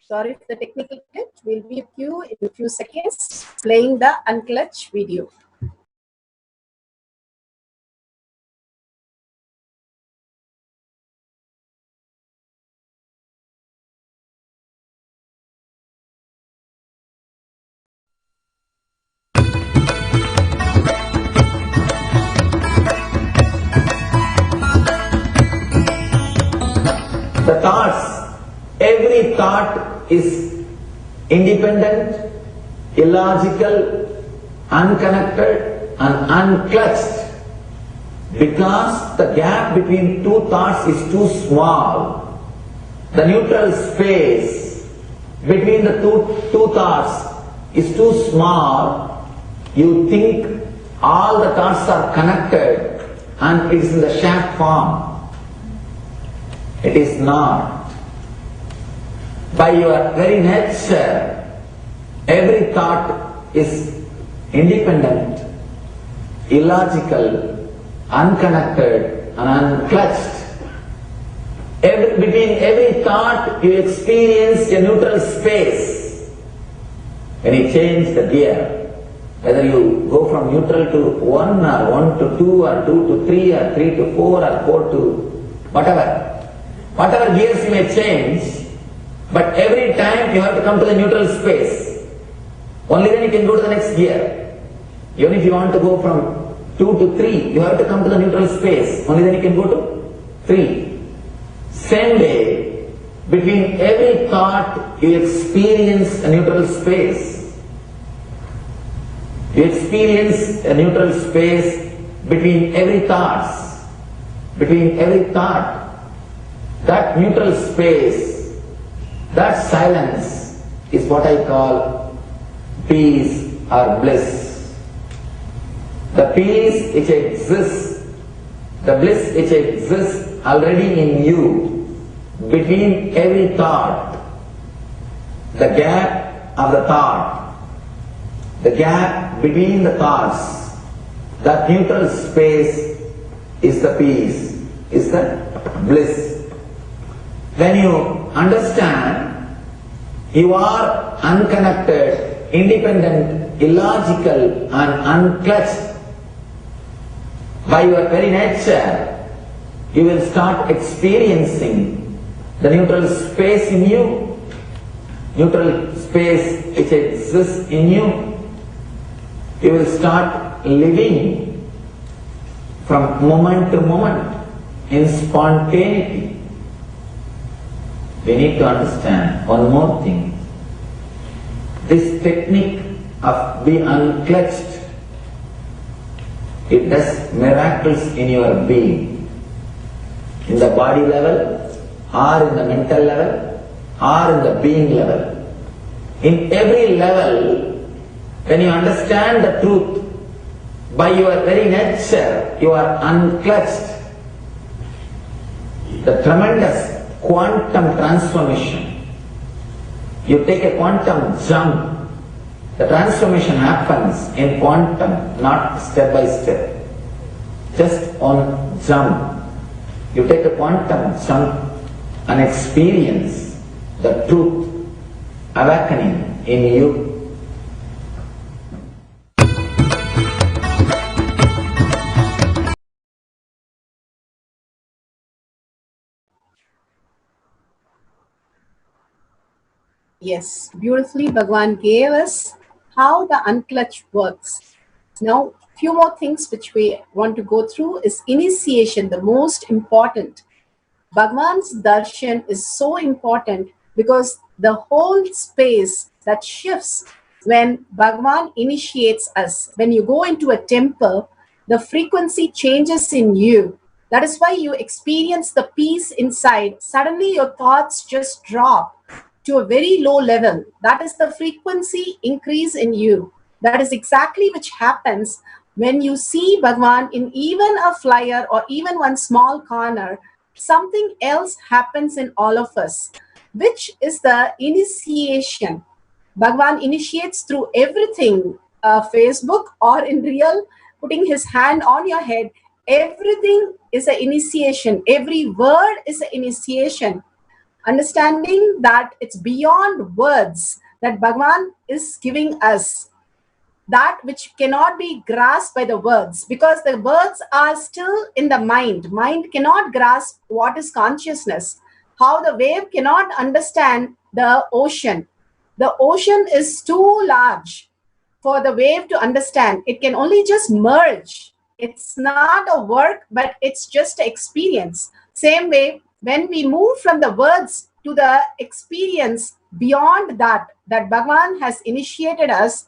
Sorry for the technical glitch. We'll be with you in a few seconds playing the Unclutch video. The thoughts, every thought is independent, illogical, unconnected and unclutched because the gap between two thoughts is too small. The neutral space between the two thoughts is too small. You think all the thoughts are connected and it is in the shape form. It is not. By your very nature, every thought is independent, illogical, unconnected and unclutched. Between every thought you experience a neutral space. When you change the gear, whether you go from neutral to 1 or 1 to 2 or 2 to 3 or 3 to 4 or 4 to whatever gears you may change, but every time you have to come to the neutral space. Only then you can go to the next gear. Even if you want to go from 2 to 3, you have to come to the neutral space. Only then you can go to 3. Same way, between every thought you experience a neutral space. You experience a neutral space between every thoughts. Between every thought. That neutral space, that silence is what I call peace or bliss. The peace which exists, the bliss which exists already in you, between every thought, the gap of the thought, the gap between the thoughts, that neutral space is the peace, is the bliss. When you understand you are unconnected, independent, illogical and unclutched, by your very nature, you will start experiencing the neutral space in you, neutral space which exists in you. You will start living from moment to moment in spontaneity. We need to understand one more thing. This technique of be unclutched, it does miracles in your being. In the body level, or in the mental level, or in the being level. In every level, when you understand the truth, by your very nature, you are unclutched. The tremendous quantum transformation. You take a quantum jump. The transformation happens in quantum, not step by step. Just on jump. You take a quantum jump and experience the truth awakening in you. Yes, beautifully Bhagwan gave us how the unclutch works. Now, few more things which we want to go through is initiation, the most important. Bhagwan's darshan is so important because the whole space that shifts when Bhagwan initiates us. When you go into a temple, the frequency changes in you. That is why you experience the peace inside. Suddenly your thoughts just drop to a very low level. That is the frequency increase in you. That is exactly which happens when you see Bhagwan in even a flyer or even one small corner. Something else happens in all of us, which is the initiation. Bhagwan initiates through everything, Facebook or in real, putting his hand on your head. Everything is an initiation. Every word is an initiation. understanding that it's beyond words, that Bhagavan is giving us that which cannot be grasped by the words, because the words are still in the mind. Mind cannot grasp what is consciousness, how the wave cannot understand the ocean. The ocean is too large for the wave to understand. It can only just merge. It's not a work, but it's just an experience. Same way, when we move from the words to the experience beyond that, that Bhagavan has initiated us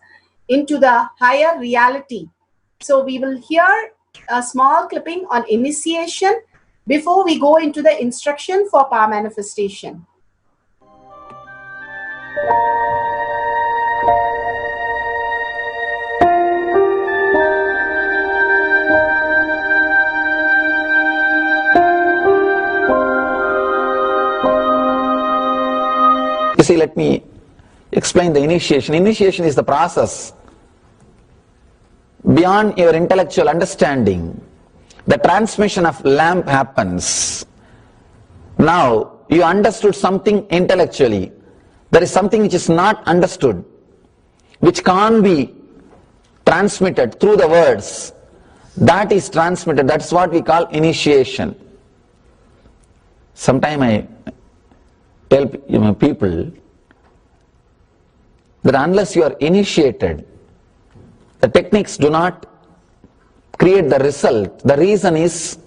into the higher reality. So we will hear a small clipping on initiation before we go into the instruction for power manifestation. You see, let me explain the initiation. Initiation is the process beyond your intellectual understanding. The transmission of lamp happens. Now, you understood something intellectually. There is something which is not understood, which can't be transmitted through the words. That is transmitted. That's what we call initiation. Sometimes I tell people that unless you are initiated, the techniques do not create the result. The reason is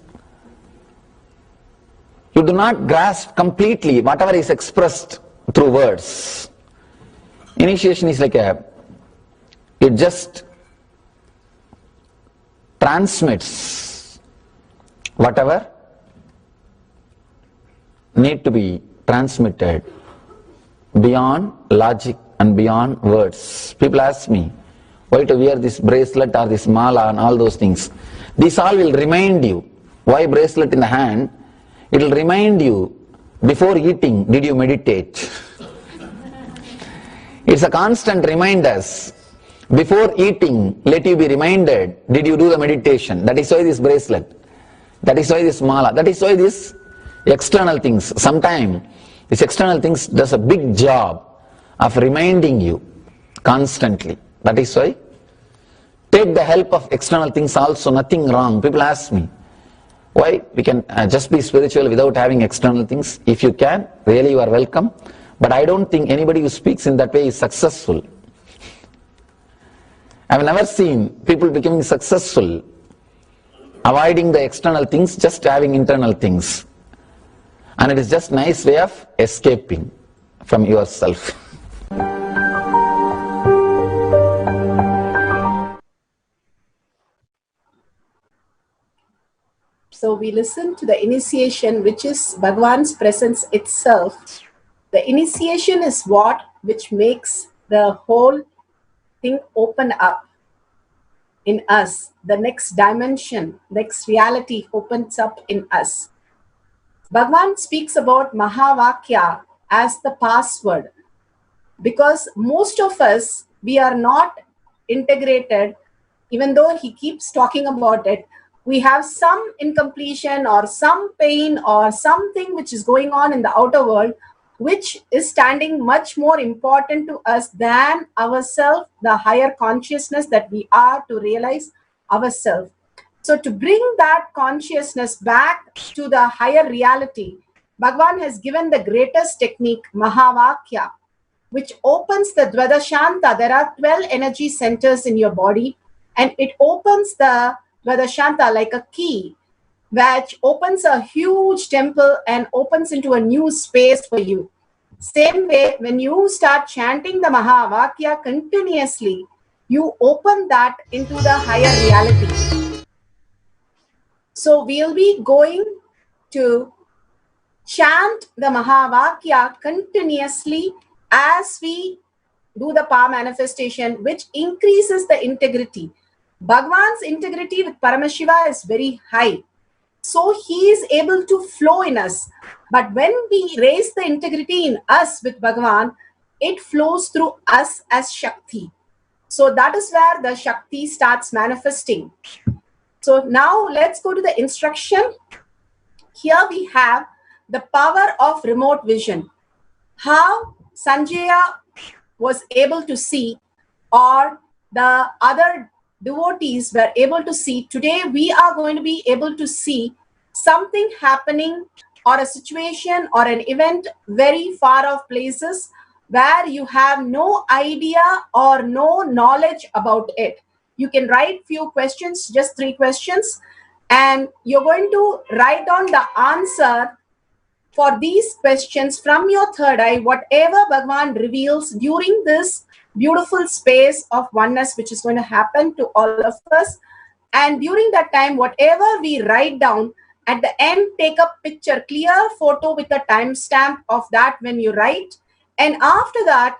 you do not grasp completely whatever is expressed through words. Initiation is like it just transmits whatever need to be transmitted beyond logic and beyond words. People ask me why to wear this bracelet or this mala and all those things. This all will remind you. Why bracelet in the hand? It will remind you, before eating, did you meditate? It's a constant reminder. Before eating, let you be reminded, did you do the meditation? That is why this bracelet. That is why this mala. That is why this external things. Sometimes this external things does a big job of reminding you constantly. That is why take the help of external things also, nothing wrong. People ask me why we can just be spiritual without having external things. If you can, really you are welcome. But I don't think anybody who speaks in that way is successful. I have never seen people becoming successful avoiding the external things, just having internal things. And it is just a nice way of escaping from yourself. So we listen to the initiation, which is Bhagavan's presence itself. The initiation is what which makes the whole thing open up in us. The next dimension, next reality opens up in us. Bhagavan speaks about Mahavakya as the password, because most of us, we are not integrated. Even though he keeps talking about it, we have some incompletion or some pain or something which is going on in the outer world, which is standing much more important to us than ourselves, the higher consciousness that we are to realize ourselves. So to bring that consciousness back to the higher reality, Bhagavan has given the greatest technique, Mahavakya, which opens the Dvadashanta. There are 12 energy centers in your body, and it opens the Dvadashanta like a key, which opens a huge temple and opens into a new space for you. Same way, when you start chanting the Mahavakya continuously, you open that into the higher reality. So we'll be going to chant the Mahavakya continuously as we do the power manifestation, which increases the integrity. Bhagavan's integrity with Paramashiva is very high. So he is able to flow in us. But when we raise the integrity in us with Bhagavan, it flows through us as Shakti. So that is where the Shakti starts manifesting. So now let's go to the instruction. Here we have the power of remote vision. How Sanjaya was able to see, or the other devotees were able to see. Today, we are going to be able to see something happening, or a situation or an event very far off places where you have no idea or no knowledge about it. You can write few questions, just 3 questions, and you're going to write down the answer for these questions from your third eye, whatever Bhagwan reveals during this beautiful space of oneness, which is going to happen to all of us. And during that time, whatever we write down, at the end, take a picture, clear photo with a timestamp of that when you write. And after that,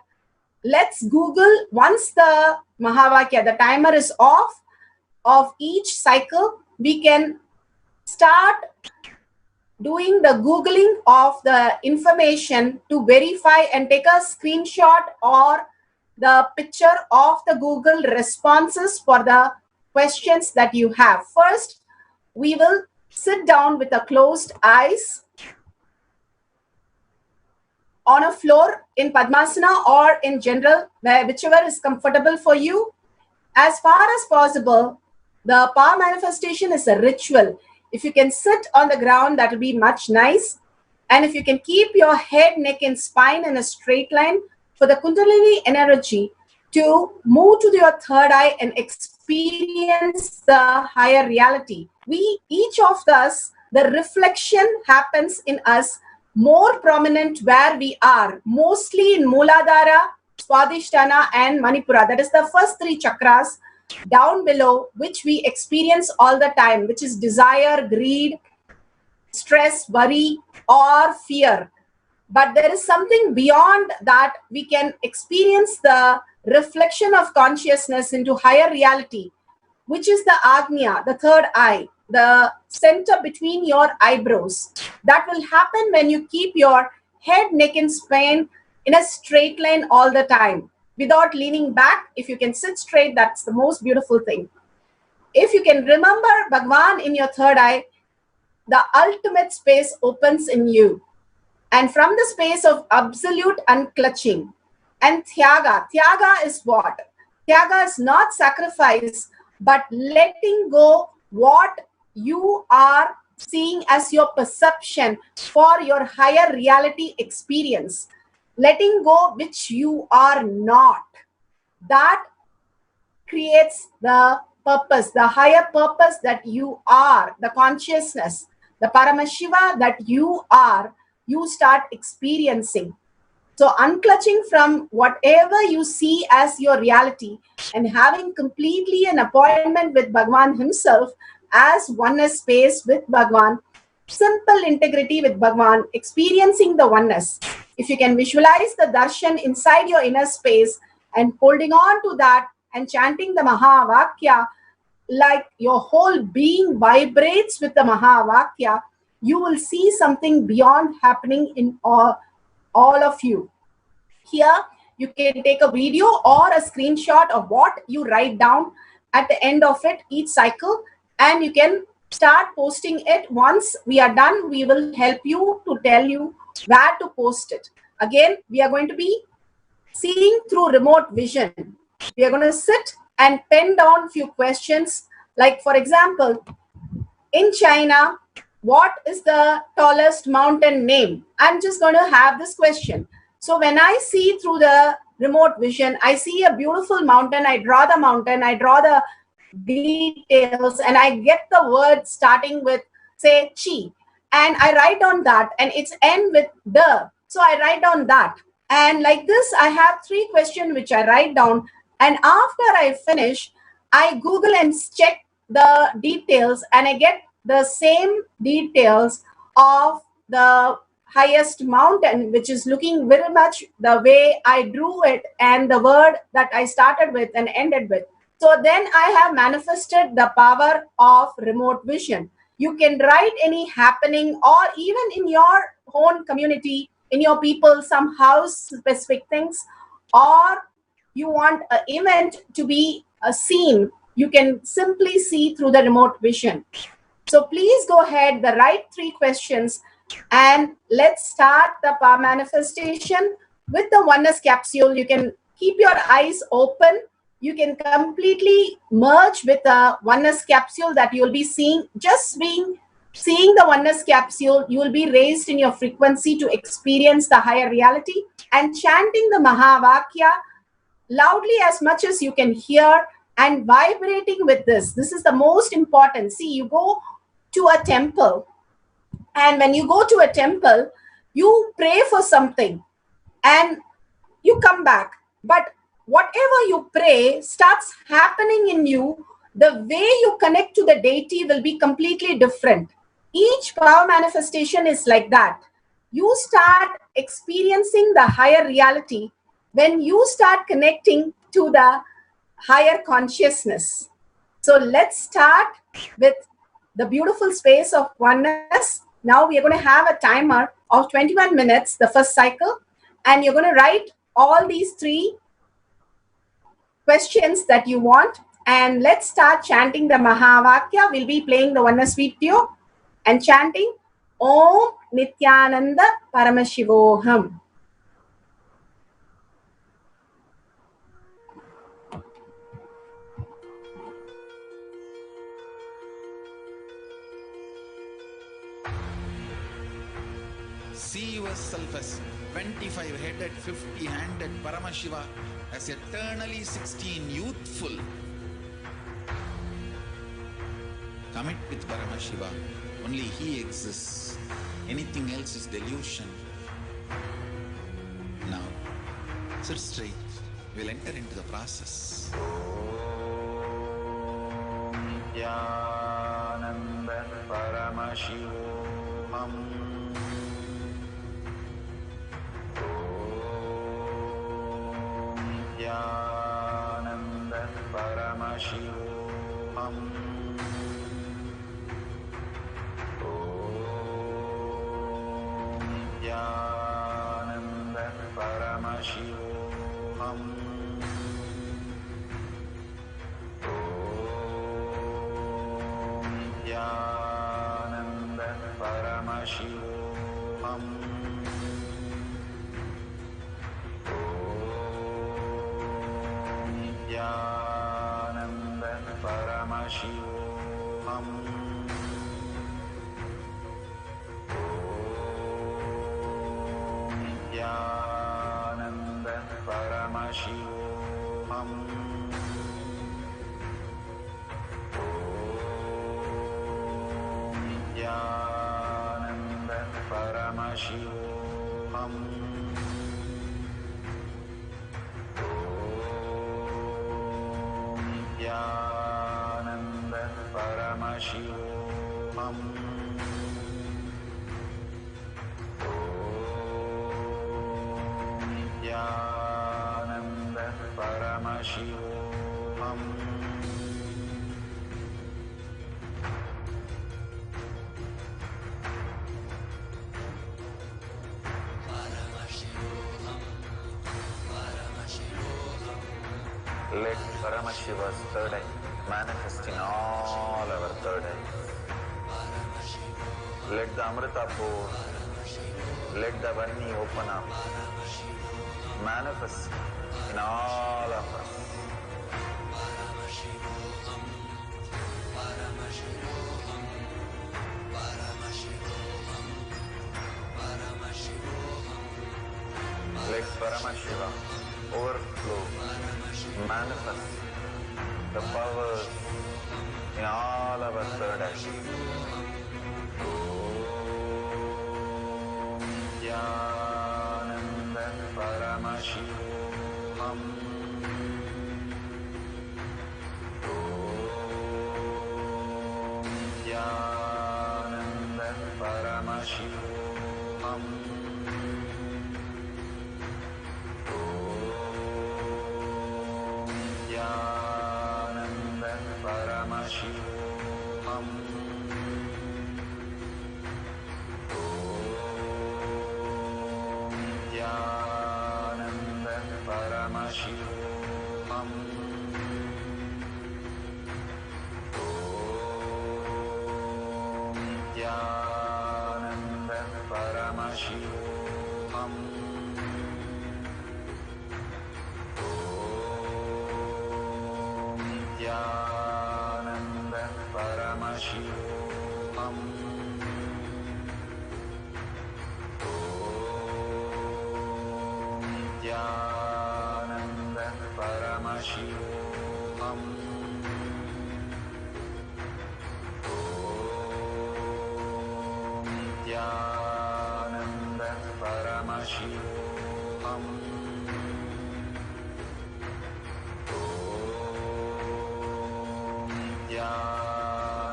let's Google, once the Mahavakya, the timer is off of each cycle, we can start doing the Googling of the information to verify and take a screenshot or the picture of the Google responses for the questions that you have. First, we will sit down with the closed eyes on a floor in Padmasana or in general, whichever is comfortable for you. As far as possible, the power manifestation is a ritual. If you can sit on the ground, that will be much nice. And if you can keep your head, neck, and spine in a straight line for the Kundalini energy to move to your third eye and experience the higher reality. We, each of us, the reflection happens in us more prominent where we are, mostly in Mooladhara, Swadhisthana, and Manipura. That is the first 3 chakras down below, which we experience all the time, which is desire, greed, stress, worry, or fear. But there is something beyond that. We can experience the reflection of consciousness into higher reality, which is the Agnya, the third eye, the center between your eyebrows. That will happen when you keep your head, neck, and spine in a straight line all the time, without leaning back. If you can sit straight, that's the most beautiful thing. If you can remember Bhagwan in your third eye, the ultimate space opens in you. And from the space of absolute unclutching and Tyaga. Tyaga is what? Tyaga is not sacrifice, but letting go what you are seeing as your perception for your higher reality experience. Letting go which you are not. That creates the purpose, the higher purpose that you are, the consciousness, the Paramashiva that you are, you start experiencing. So unclutching from whatever you see as your reality and having completely an appointment with Bhagwan himself as oneness space with Bhagwan, simple integrity with Bhagwan, experiencing the oneness. If you can visualize the darshan inside your inner space and holding on to that and chanting the Mahavakya, like your whole being vibrates with the Mahavakya, you will see something beyond happening in all of you. Here, you can take a video or a screenshot of what you write down at the end of it, each cycle, and you can start posting it. Once we are done, we will help you to tell you where to post it. Again, we are going to be seeing through remote vision. We are going to sit and pen down few questions. Like, for example, in China, what is the tallest mountain name? I'm just going to have this question. So when I see through the remote vision, I see a beautiful mountain, I draw the mountain, I draw the details, and I get the word starting with, say, chi. And I write on that, and it's end with the. So I write down that. And like this, I have 3 questions which I write down. And after I finish, I Google and check the details, and I get the same details of the highest mountain, which is looking very much the way I drew it and the word that I started with and ended with. So then I have manifested the power of remote vision. You can write any happening, or even in your own community, in your people, some house specific things, or you want an event to be a scene, you can simply see through the remote vision. So please go ahead, the right 3 questions, And let's start the power manifestation with the oneness capsule. You can keep your eyes open. You can completely merge with the oneness capsule that you'll be seeing. Just seeing the oneness capsule, you will be raised in your frequency to experience the higher reality, and chanting the Mahavakya loudly as much as you can hear and vibrating with this. This is the most important. See, you go to a temple, and when you go to a temple, you pray for something and you come back. But whatever you pray starts happening in you, the way you connect to the deity will be completely different. Each power manifestation is like that. You start experiencing the higher reality when you start connecting to the higher consciousness. So let's start with the beautiful space of oneness. Now we are going to have a timer of 21 minutes, the first cycle, and you're going to write all these 3 questions that you want. And let's start chanting the Mahavakya. We'll be playing the oneness video and chanting Om Nityananda Paramashivoham. See yourself as 25-headed, 50-handed Paramashiva, as eternally 16, youthful. Commit with Paramashiva. Only He exists. Anything else is delusion. Now, sit straight. We'll enter into the process. Nityananda Paramashivoham. Nityananda Paramashivoham. Nityananda Paramashivoham. Nityananda Paramashivoham. Nityananda Paramashivoham. Nityananda Paramashivoham. Nityananda Paramashivoham. Nityananda Paramashivoham. Nityananda Paramashivoham. Let Paramashiva's third eye manifest in all our third eyes. Let the Amrita pour, let the Varni open up, manifest in all of us. Let Paramashiva overflow, manifest the powers in all our third eyes. Nityananda Paramashivoham. Nityananda Paramashivoham. Nityananda Paramashivoham. Nityananda Paramashivoham. Nityananda Paramashivoham. Om Nityananda Paramashivoham. Om Nityananda Paramashivoham. Nityananda Paramashivoham. Om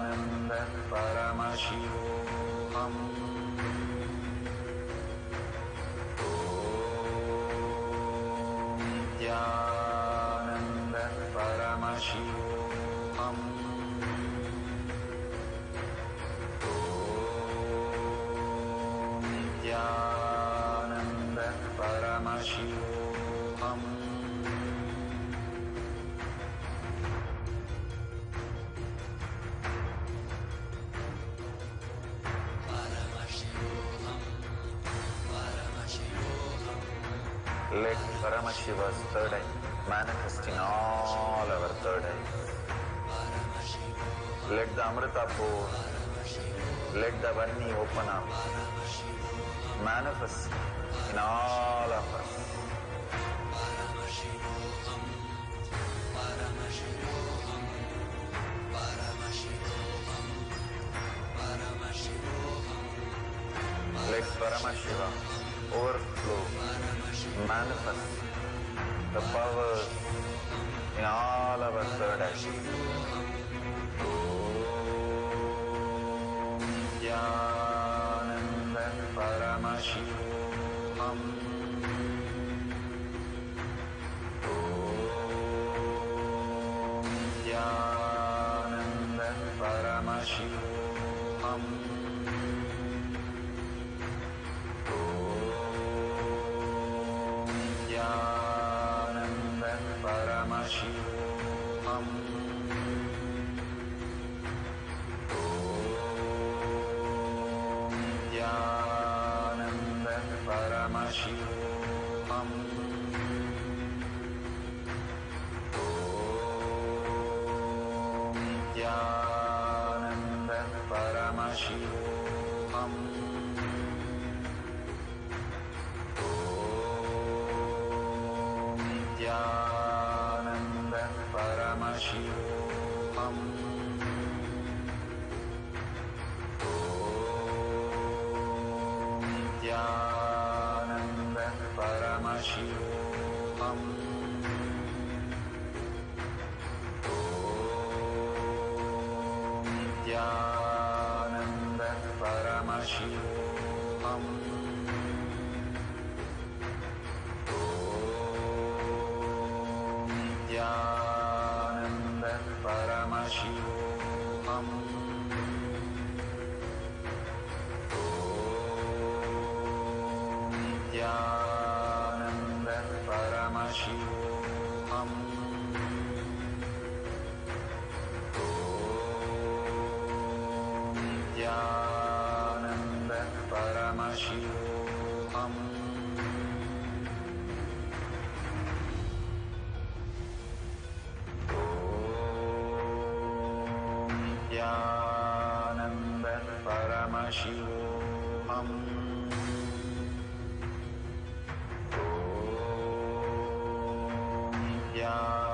Nityananda Paramashivoham. Om Nityananda Paramashivoham. Nityananda Paramashivoham. Let Paramashiva's third eye manifest in all our third eyes. Let the Amrita pour, let the Vanni open up, manifest in all of us. Let Paramashiva overflow, manifest the powers in all our third eyes. Om Nityananda Paramashivoham. Om Nityananda Paramashivoham. Om Nityananda Paramashivoham. Om Nityananda Paramashivoham. Om Nityananda Paramashivoham. Om Nityananda Paramashivoham. Om Nityananda Paramashivoham. Om Nityananda Paramashivoham. Om Nityananda Paramashivoham. Om Nityananda Paramashivoham. Om Nityananda Paramashivoham. Om Nityananda Paramashivoham. Om Nityananda Paramashivoham. Om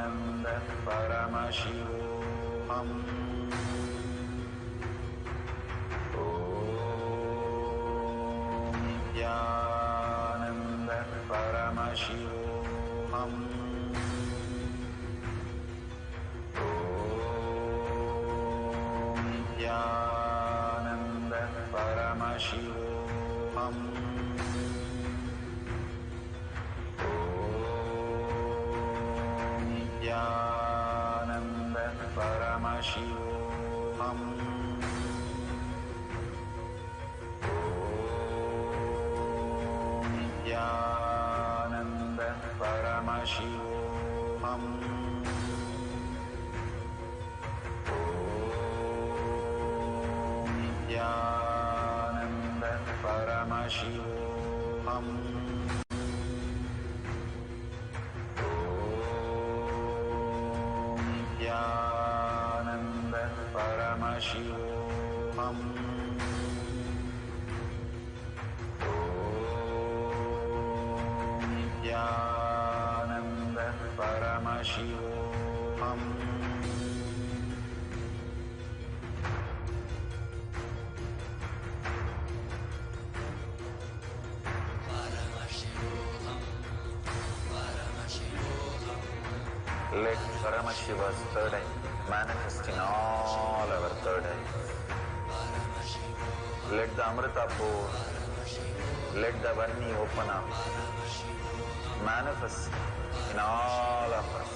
Nityananda Paramashivoham. Om Nityananda Paramashivoham. Om Nityananda Paramashivoham. Om Nityananda Paramashivoham. Om Nityananda Paramashivoham. Paramashivoham. Nityananda Paramashivoham. Nityananda Paramashivoham. Let Paramashiva's third eye manifest in all our third eyes. Let the Amrita pour, let the Varni open up, manifest in all of us.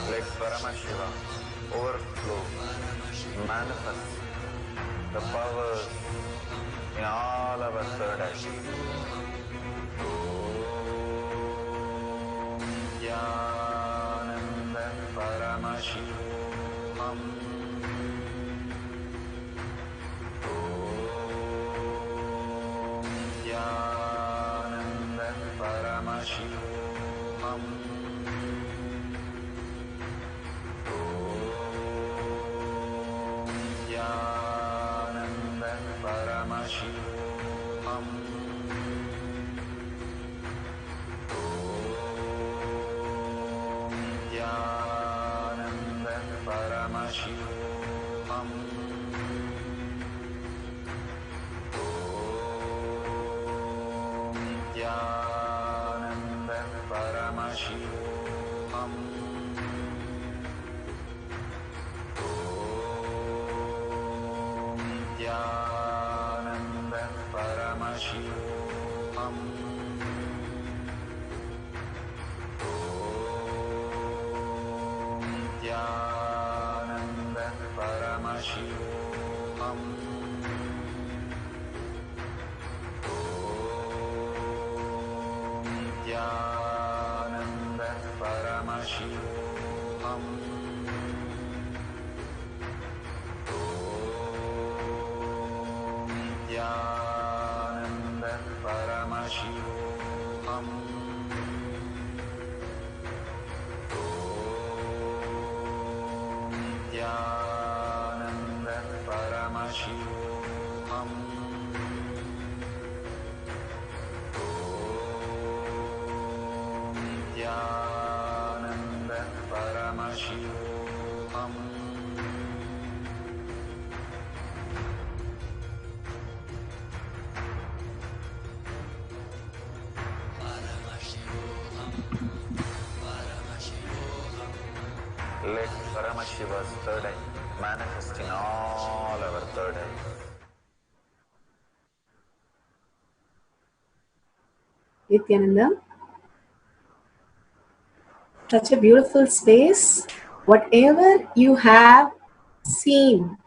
Let Paramashiva overflow, manifest the powers in all our third eye. Om Nityananda Paramashivoham. Om Nityananda Paramashivoham. Nityananda Paramashivoham. Om Nityananda Paramashivoham. Om Nityananda Paramashivoham. Nityananda Paramashivoham. Nityananda Paramashivoham. Nityananda Paramashivoham. Nityananda Paramashivoham. Nityananda Paramashivoham. Nityananda Paramashivoham. Let Paramashiva's third eye manifest in all our third eyes. Nityananda, such a beautiful space. Whatever you have seen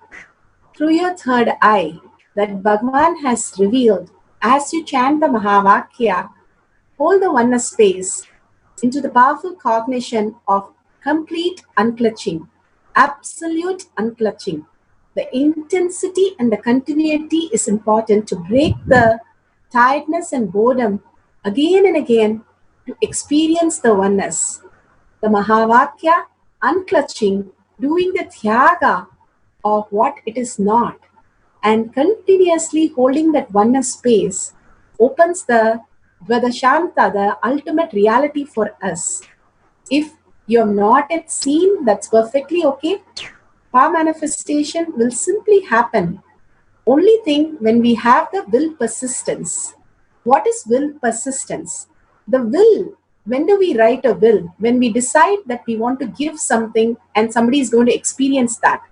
through your third eye that Bhagavan has revealed as you chant the Mahavakya, hold the oneness space into the powerful cognition of complete unclutching, absolute unclutching. The intensity and the continuity is important to break the tiredness and boredom again and again to experience the oneness. The Mahavakya, unclutching, doing the Tyaga of what it is not, and continuously holding that oneness space opens the Vedashanta, the ultimate reality for us. If you have not yet seen, that's perfectly okay. Power manifestation will simply happen. Only thing, when we have the will persistence. What is will persistence? The will, when do we write a will? When we decide that we want to give something and somebody is going to experience that.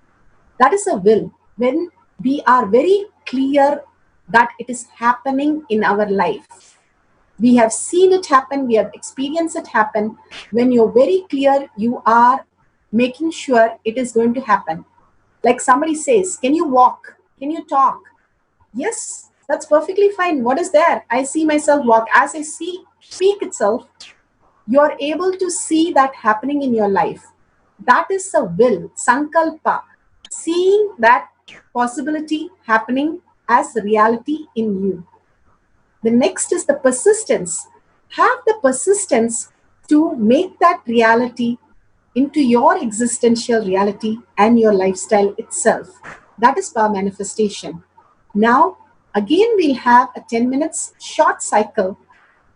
That is a will. When we are very clear that it is happening in our life. We have seen it happen, we have experienced it happen. When you're very clear, you are making sure it is going to happen. Like somebody says, can you walk? Can you talk? Yes, that's perfectly fine. What is there? I see myself walk. As I see, speak itself, you're able to see that happening in your life. That is the will, sankalpa, seeing that possibility happening as reality in you. The next is the persistence. Have the persistence to make that reality into your existential reality and your lifestyle itself. That is power manifestation. Now, again, we'll have a 10 minutes short cycle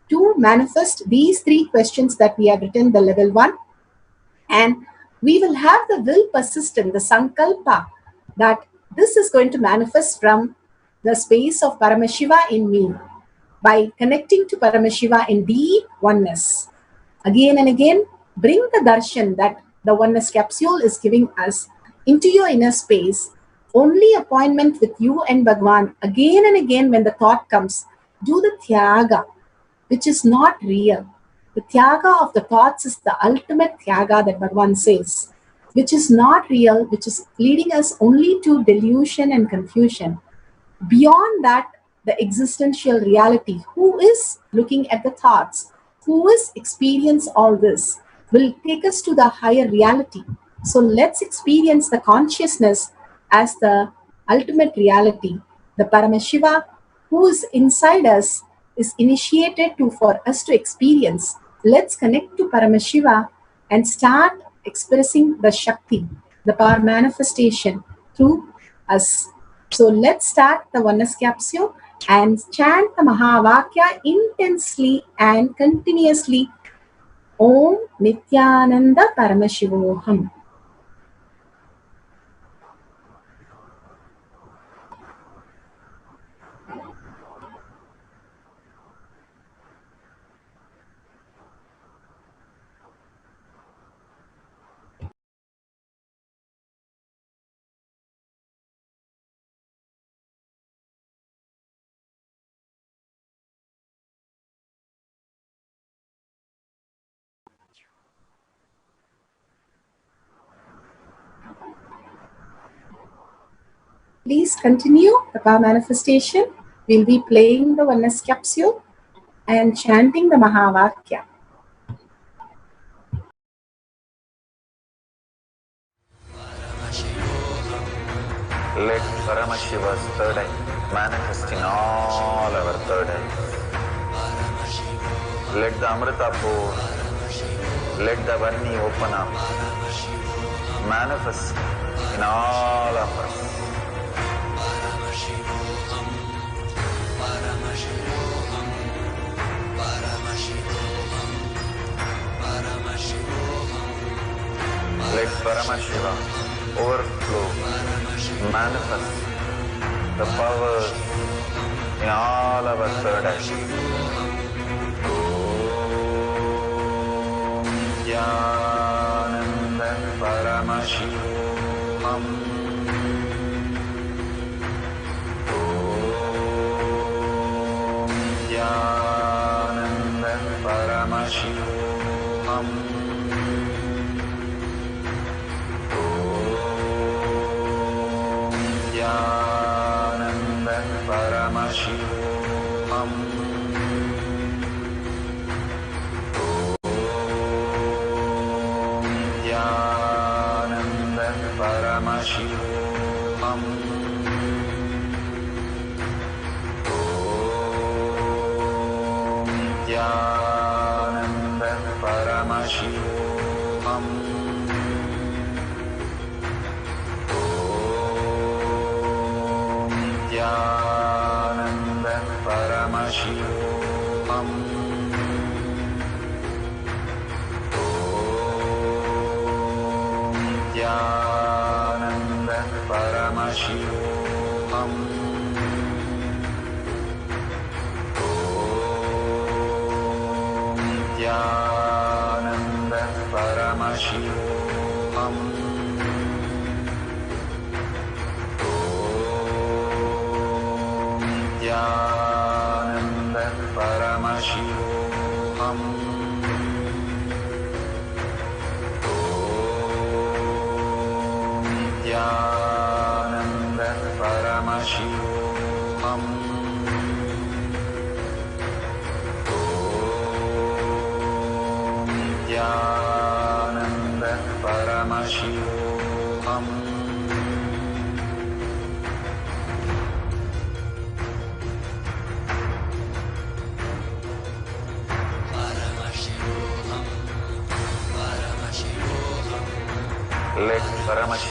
to manifest these three questions that we have written, the level one. And we will have the will persistent, the sankalpa, that this is going to manifest from the space of Paramashiva in me by connecting to Paramashiva in deep oneness. Again and again, bring the darshan that the oneness capsule is giving us into your inner space. Only appointment with you and Bhagwan. Again and again, when the thought comes, do the tyaga, which is not real. The tyaga of the thoughts is the ultimate tyaga that Bhagwan says, which is not real, which is leading us only to delusion and confusion. Beyond that, the existential reality, who is looking at the thoughts, who is experience all this, will take us to the higher reality. So let's experience the consciousness as the ultimate reality. The Paramashiva who is inside us is initiated to for us to experience. Let's connect to Paramashiva and start expressing the Shakti, the power manifestation through us. So let's start the oneness capsule and chant the Mahavakya intensely and continuously. Om Nityananda Paramashivoham. Please continue the power manifestation. We'll be playing the oneness capsule and chanting the Mahavakya. Let Paramashiva's third eye manifest in all our third eyes. Let the Amrita pour, let the Varni open up, manifest in all of us. Let Paramashiva overflow, manifest the powers in all our third eye. Om Jnananda Paramashivam. Om Jnananda Paramashivam. Jnananda Paramashivam. Om Jnananda Paramashivam. Om Jnananda Paramashivam. Jnananda Paramashivam. Om Jnananda Paramashivam. Om Jnananda Paramashivam. Jnananda Paramashivam. Om Jnananda Paramashivam. Om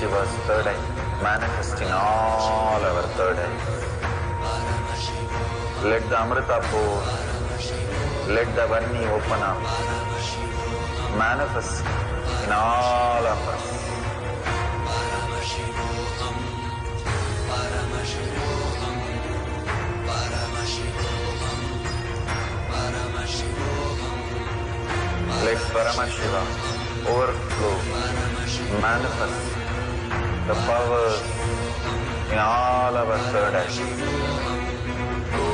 Shiva's third eye, manifesting all our third eyes. Let the Amrita pour, let the Vani open up, manifest in all of us. Let Paramashiva overflow, manifest the powers in all our third eye. Om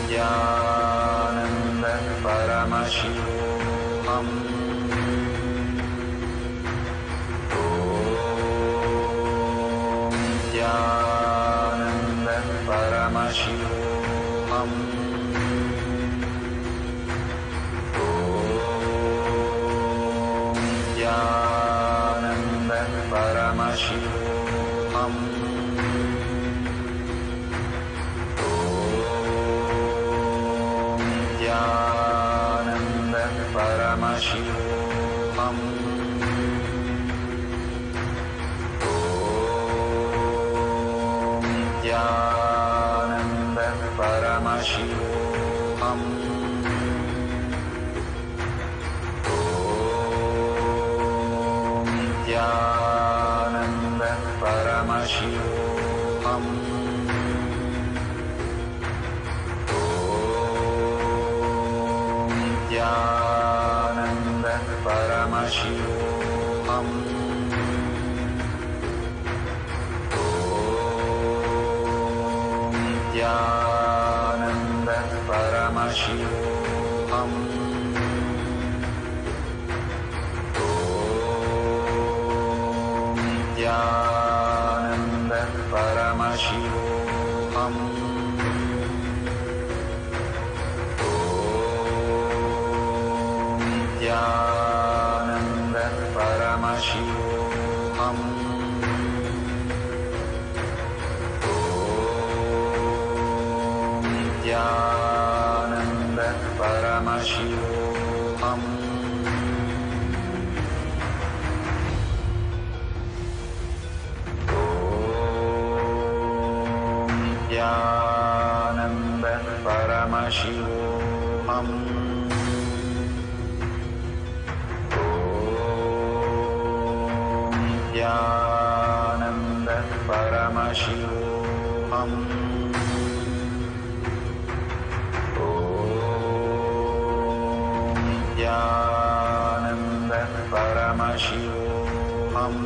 Jnananda Paramashivam. Om Jnananda Paramashivam. Jnananda Paramashivam. Om Jnananda Paramashivam. Om Jnananda Paramashivam. Jnananda Paramashivam. Om Jnananda Paramashivam. Om Jnananda Paramashivam. Jnananda Paramashivam. Om Jnananda Paramashivam. Om Jnananda Paramashivam. Jnananda Paramashivam. Om Jnananda Paramashivam. Om Jnananda Paramashivam. Jnananda Paramashivam. Om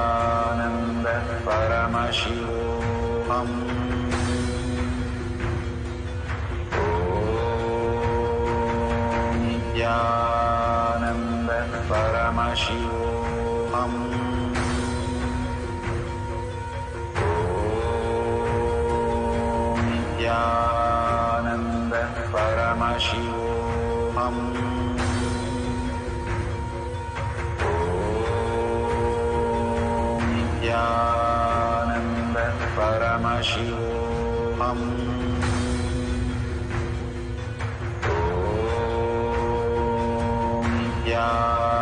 Jnananda Paramashivam. Om Jnananda Paramashivam. Jnananda Paramashivam. Om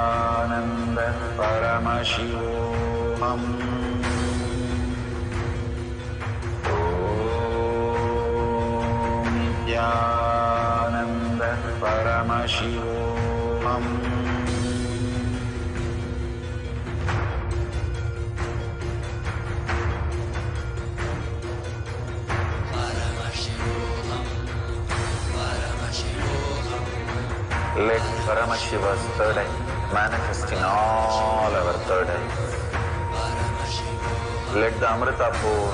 Jnananda Paramashivam. Om Jnananda Paramashivam. Let Paramashiva's third eye manifest in all our third eyes. Let the Amrita pour,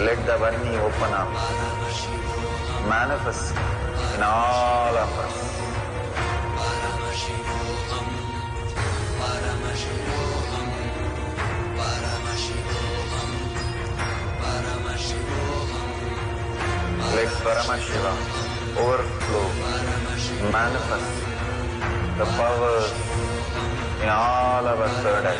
let the Vani open up, manifest in all of us. Let Paramashiva overflow, manifest the powers in all our third eye.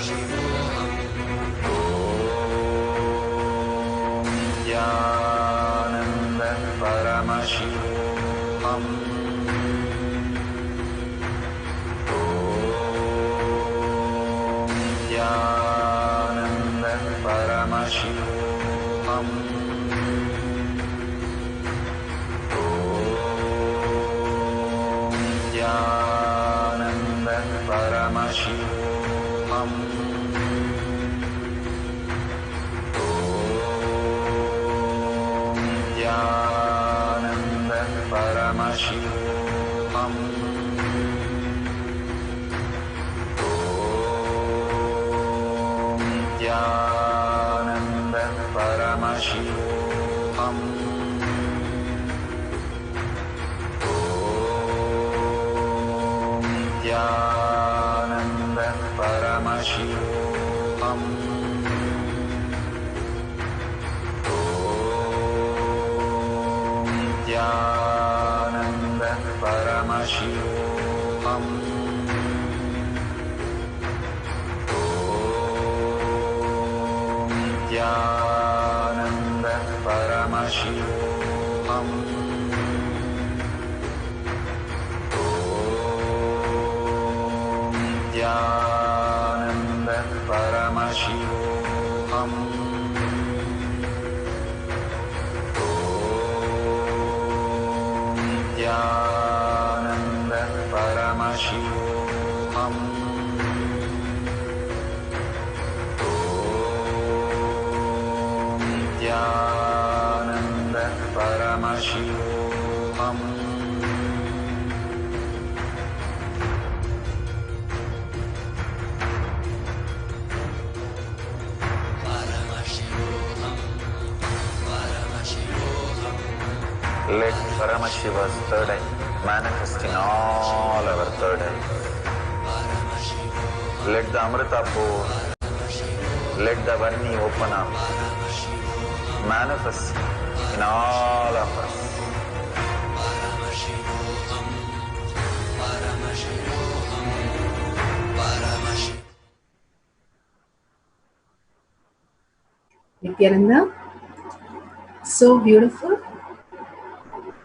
Om Jnananda Paramashivam. Nityananda Paramashivam. Om Nityananda Paramashivam. Om Nityananda Paramashivam. Nityananda Paramashivam. Om Nityananda Paramashivam. Om Nityananda Paramashivam. Nityananda Paramashivam. Om Nityananda Paramashivam. Om Nityananda Paramashivam. Let Paramashiva's third eye manifest in all our third eyes. Let the Amrita pour, let the Varni open up, manifest in all of us. Nityananda, so beautiful.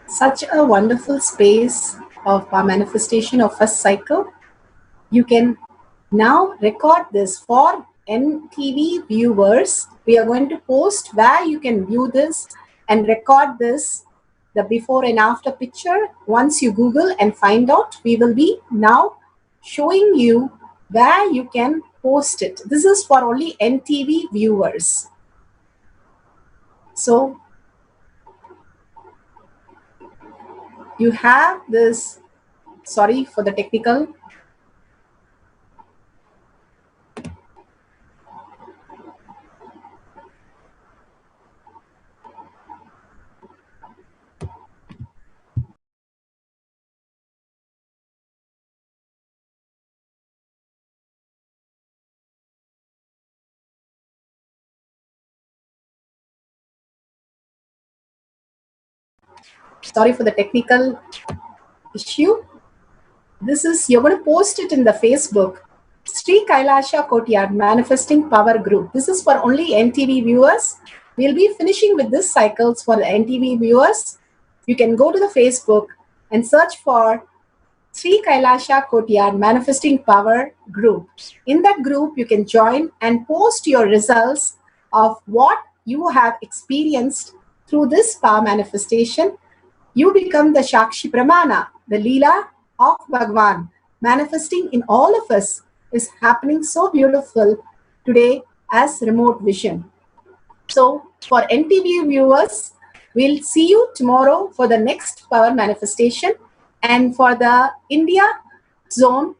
Such a wonderful space of our manifestation of first cycle. You can now record this for NTV viewers. We are going to post where you can view this and record this, the before and after picture. Once you Google and find out, we will be now showing you where you can post it. This is for only NTV viewers. So you have this, sorry for the technical. Sorry for the technical issue. This is, you're going to post it in the Facebook, Sri Kailasha Kotyard Manifesting Power Group. This is for only NTV viewers. We'll be finishing with this cycles for the NTV viewers. You can go to the Facebook and search for Sri Kailasha Kotyard Manifesting Power Group. In that group, you can join and post your results of what you have experienced through this power manifestation. You become the Shakshi Pramana, the Leela of Bhagwan. Manifesting in all of us is happening so beautiful today as remote vision. So for NTV viewers, we'll see you tomorrow for the next power manifestation. And for the India zone,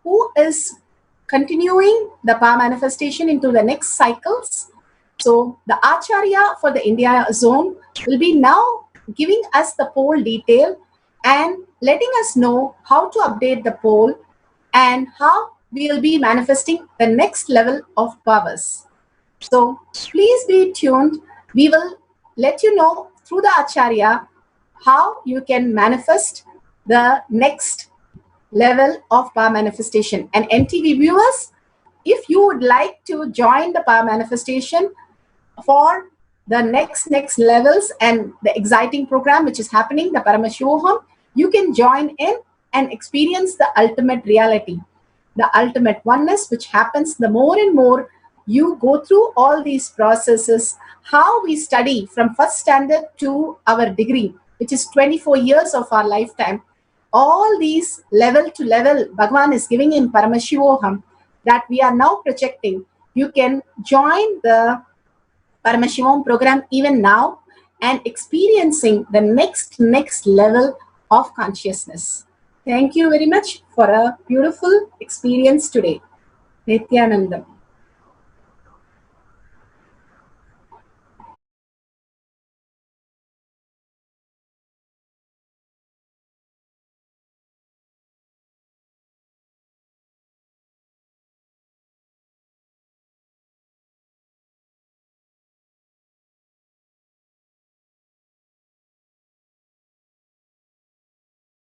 who is continuing the power manifestation into the next cycles. So the Acharya for the India zone will be now giving us the poll detail and letting us know how to update the poll and how we will be manifesting the next level of powers. So please be tuned. We will let you know through the Acharya how you can manifest the next level of power manifestation. And NTV viewers, if you would like to join the power manifestation for the next levels and the exciting program which is happening, the Paramashivoham, you can join in and experience the ultimate reality, the ultimate oneness, which happens the more and more you go through all these processes, how we study from first standard to our degree, which is 24 years of our lifetime. all these level to level Bhagavan is giving in Paramashivoham that we are now projecting, you can join the Paramashivoham program even now and experiencing the next level of consciousness. Thank you very much for a beautiful experience today. Nityanandam.